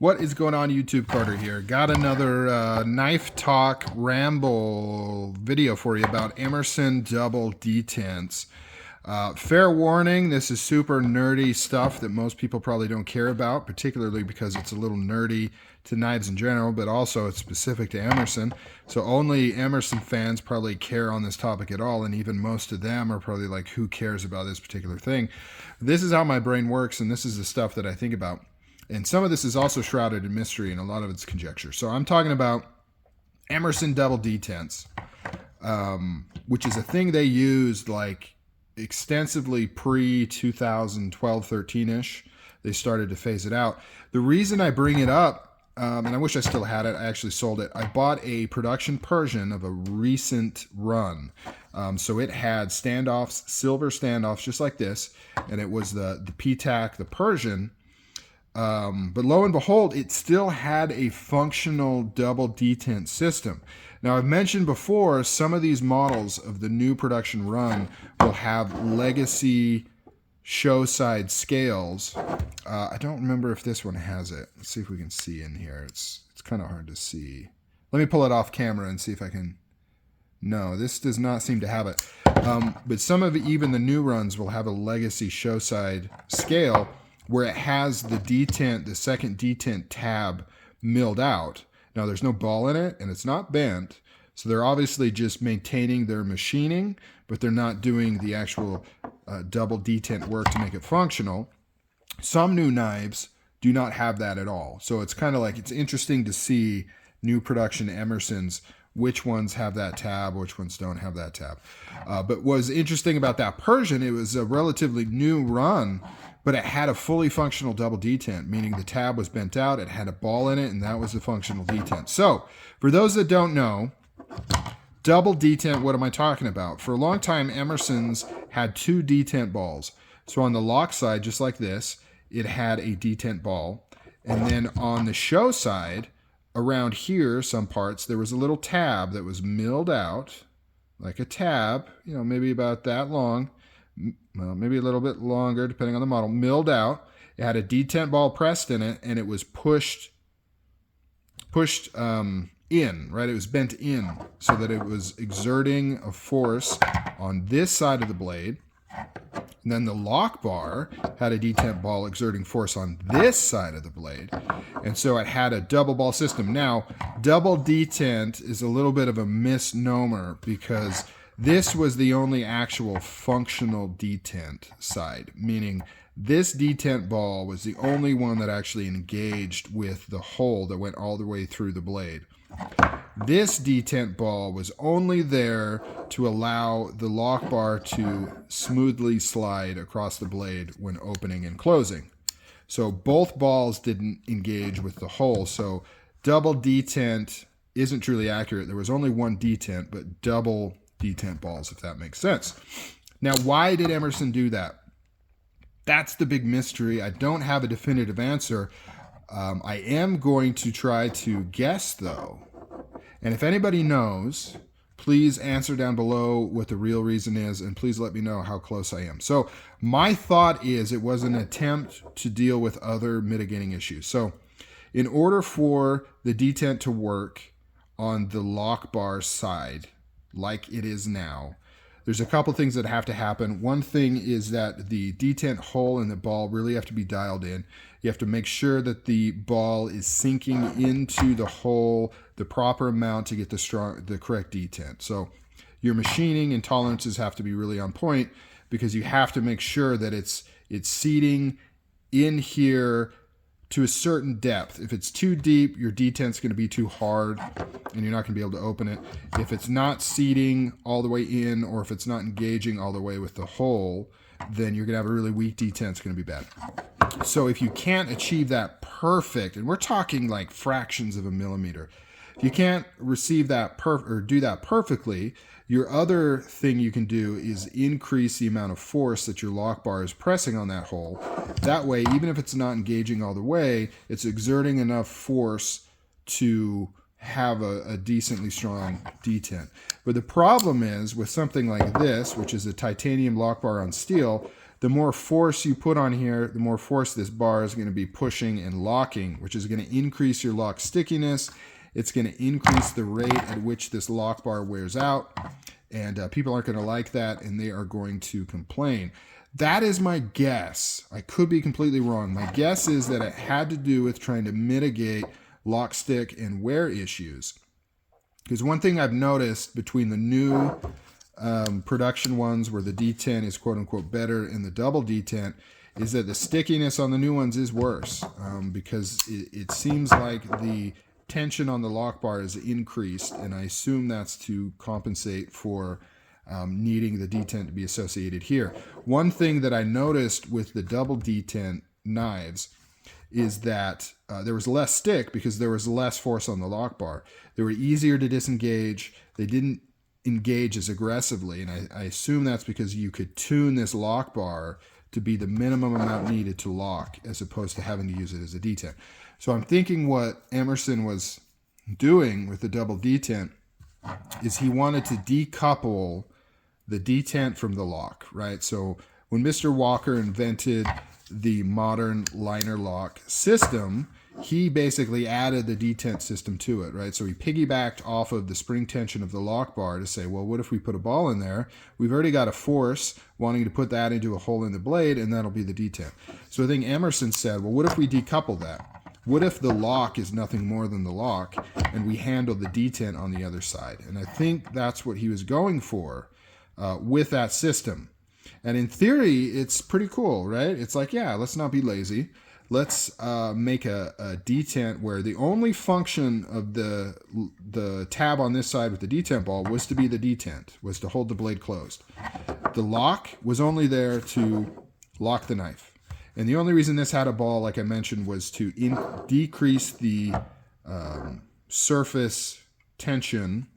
What is going on, YouTube? Carter here. Got another knife talk ramble video for you about Emerson double detents. Fair warning, this is super nerdy stuff that most people probably don't care about, particularly because it's a little nerdy to knives in general, but also it's specific to Emerson. So only Emerson fans probably care on this topic at all, and even most of them are probably like, who cares about this particular thing? This is how my brain works, and this is the stuff that I think about. And some of this is also shrouded in mystery, and a lot of it's conjecture. So I'm talking about Emerson double detents, which is a thing they used like extensively pre-2012, 13-ish. They started to phase it out. The reason I bring it up, and I wish I still had it, I actually sold it. I bought a production Persian of a recent run. So it had standoffs, silver standoffs, just like this. And it was the PTAC, the Persian. But lo and behold, it still had a functional double detent system. Now, I've mentioned before, some of these models of the new production run will have legacy show side scales. I don't remember if this one has it. Let's see if we can see in here. It's kind of hard to see. Let me pull it off camera and see if I can. No, this does not seem to have it. But some of even the new runs will have a legacy show side scale where it has the detent, the second detent tab milled out. Now, there's no ball in it, and it's not bent, so they're obviously just maintaining their machining, but they're not doing the actual double detent work to make it functional. Some new knives do not have that at all, so it's kind of like, it's interesting to see new production Emersons, which ones have that tab, which ones don't have that tab. But what was interesting about that Persian, it was a relatively new run, but it had a fully functional double detent, meaning the tab was bent out, it had a ball in it, and that was the functional detent. So, for those that don't know, double detent, what am I talking about? For a long time, Emerson's had two detent balls. So on the lock side, just like this, it had a detent ball. And then on the show side, around here, some parts, there was a little tab that was milled out, like a tab, you know, maybe about that long, well, maybe a little bit longer, depending on the model, milled out. It had a detent ball pressed in it, and it was pushed in, right? It was bent in so that it was exerting a force on this side of the blade. And then the lock bar had a detent ball exerting force on this side of the blade. And so it had a double ball system. Now, double detent is a little bit of a misnomer because this was the only actual functional detent side, meaning this detent ball was the only one that actually engaged with the hole that went all the way through the blade. This detent ball was only there to allow the lock bar to smoothly slide across the blade when opening and closing. So both balls didn't engage with the hole. So double detent isn't truly accurate. There was only one detent, but double detent balls, if that makes sense. Now, why did Emerson do that? That's the big mystery. I don't have a definitive answer. I am going to try to guess, though. And if anybody knows, please answer down below what the real reason is, and please let me know how close I am. So my thought is it was an attempt to deal with other mitigating issues. So in order for the detent to work on the lock bar side, like it is now, there's a couple things that have to happen. One thing is that the detent hole in the ball really have to be dialed in. You have to make sure that the ball is sinking into the hole the proper amount to get the correct detent. So your machining and tolerances have to be really on point because you have to make sure that it's seating in here to a certain depth. If it's too deep, your detent's going to be too hard and you're not going to be able to open it. If it's not seating all the way in, or if it's not engaging all the way with the hole, then you're going to have a really weak detent. It's going to be bad. So if you can't achieve that perfect, and we're talking like fractions of a millimeter, if you can't receive that or do that perfectly, your other thing you can do is increase the amount of force that your lock bar is pressing on that hole. That way, even if it's not engaging all the way, it's exerting enough force to have a decently strong detent. But the problem is with something like this, which is a titanium lock bar on steel, the more force you put on here, the more force this bar is going to be pushing and locking, which is going to increase your lock stickiness. It's going to increase the rate at which this lock bar wears out. And people aren't going to like that, and they are going to complain. That is my guess. I could be completely wrong. My guess is that it had to do with trying to mitigate lock, stick, and wear issues. Because one thing I've noticed between the new production ones where the detent is quote-unquote better and the double detent is that the stickiness on the new ones is worse because it seems like the tension on the lock bar is increased, and I assume that's to compensate for needing the detent to be associated here. One thing that I noticed with the double detent knives is that there was less stick because there was less force on the lock bar. They were easier to disengage. They didn't engage as aggressively, and I assume that's because you could tune this lock bar to be the minimum amount needed to lock as opposed to having to use it as a detent. So I'm thinking what Emerson was doing with the double detent is he wanted to decouple the detent from the lock, right? So when Mr. Walker invented the modern liner lock system, he basically added the detent system to it, right? So he piggybacked off of the spring tension of the lock bar to say, well, what if we put a ball in there? We've already got a force wanting to put that into a hole in the blade, and that'll be the detent. So I think Emerson said, well, what if we decouple that? What if the lock is nothing more than the lock, and we handle the detent on the other side? And I think that's what he was going for with that system. And in theory, it's pretty cool, right? It's like, yeah, let's not be lazy. Let's make a detent where the only function of the tab on this side with the detent ball was to be the detent, was to hold the blade closed. The lock was only there to lock the knife. And the only reason this had a ball, like I mentioned, was to decrease the surface tension,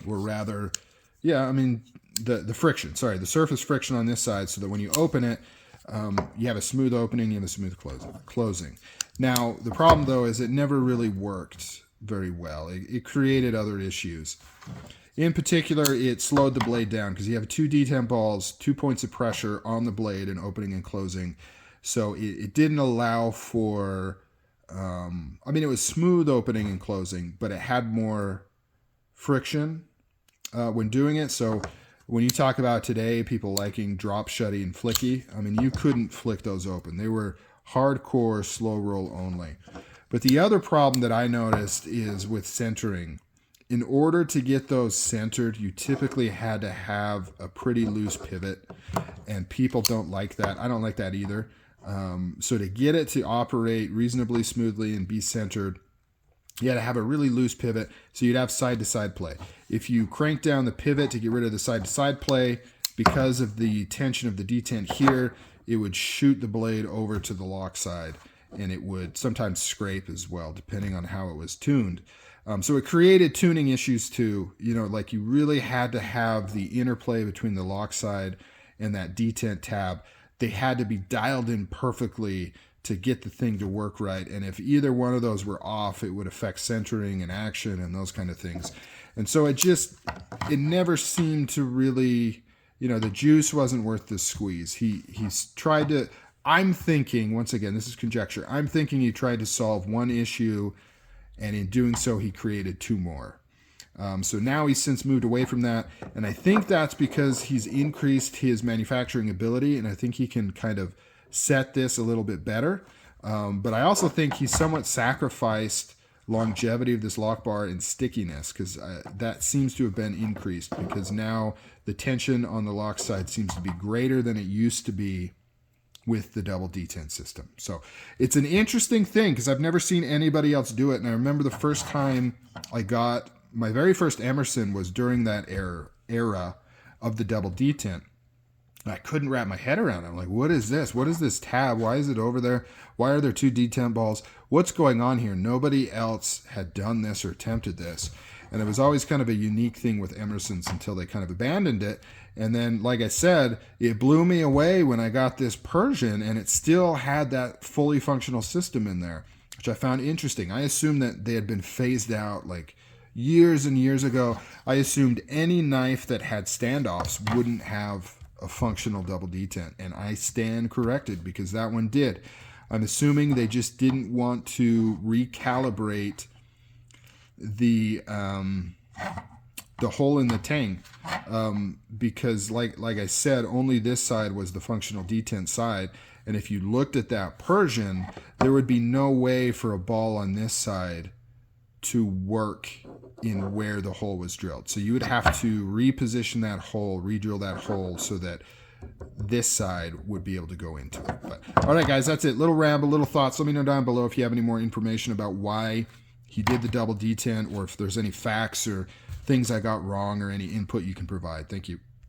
or rather, yeah, I mean, the friction, sorry, the surface friction on this side, so that when you open it, you have a smooth opening, you have a smooth closing. Now, the problem, though, is it never really worked very well. It created other issues. In particular, it slowed the blade down because you have two detent balls, 2 points of pressure on the blade and opening and closing. So it didn't allow for, I mean, it was smooth opening and closing, but it had more friction when doing it. So when you talk about today, people liking drop shutty and flicky, I mean, you couldn't flick those open. They were hardcore slow roll only. But the other problem that I noticed is with centering. In order to get those centered, you typically had to have a pretty loose pivot, and people don't like that. I don't like that either. So to get it to operate reasonably smoothly and be centered, you had to have a really loose pivot, so you'd have side-to-side play. If you crank down the pivot to get rid of the side-to-side play, because of the tension of the detent here, it would shoot the blade over to the lock side, and it would sometimes scrape as well, depending on how it was tuned. So it created tuning issues too. You know, like you really had to have the interplay between the lock side and that detent tab. They had to be dialed in perfectly to get the thing to work right. And if either one of those were off, it would affect centering and action and those kind of things. And so it never seemed to really, you know, the juice wasn't worth the squeeze. He's tried to, I'm thinking, once again, this is conjecture, I'm thinking he tried to solve one issue, and in doing so, he created two more. So now he's since moved away from that, and I think that's because he's increased his manufacturing ability, and I think he can kind of set this a little bit better. But I also think he's somewhat sacrificed longevity of this lock bar and stickiness, because that seems to have been increased, because now the tension on the lock side seems to be greater than it used to be with the double detent system. So it's an interesting thing because I've never seen anybody else do it. And I remember the first time I got my very first Emerson was during that era of the double detent. And I couldn't wrap my head around it. I'm like, what is this? What is this tab? Why is it over there? Why are there two detent balls? What's going on here? Nobody else had done this or attempted this. And it was always kind of a unique thing with Emerson's until they kind of abandoned it. And then, like I said, it blew me away when I got this Persian, and it still had that fully functional system in there, which I found interesting. I assumed that they had been phased out like years and years ago. I assumed any knife that had standoffs wouldn't have a functional double detent, and I stand corrected because that one did. I'm assuming they just didn't want to recalibrate the hole in the tang, because like I said, only this side was the functional detent side, and if you looked at that Persian, there would be no way for a ball on this side to work in where the hole was drilled. So you would have to reposition that hole, re-drill that hole so that this side would be able to go into it. But all right, guys, that's it. Little ramble, little thoughts. Let me know down below if you have any more information about why he did the double detent, or if there's any facts or things I got wrong or any input you can provide. Thank you.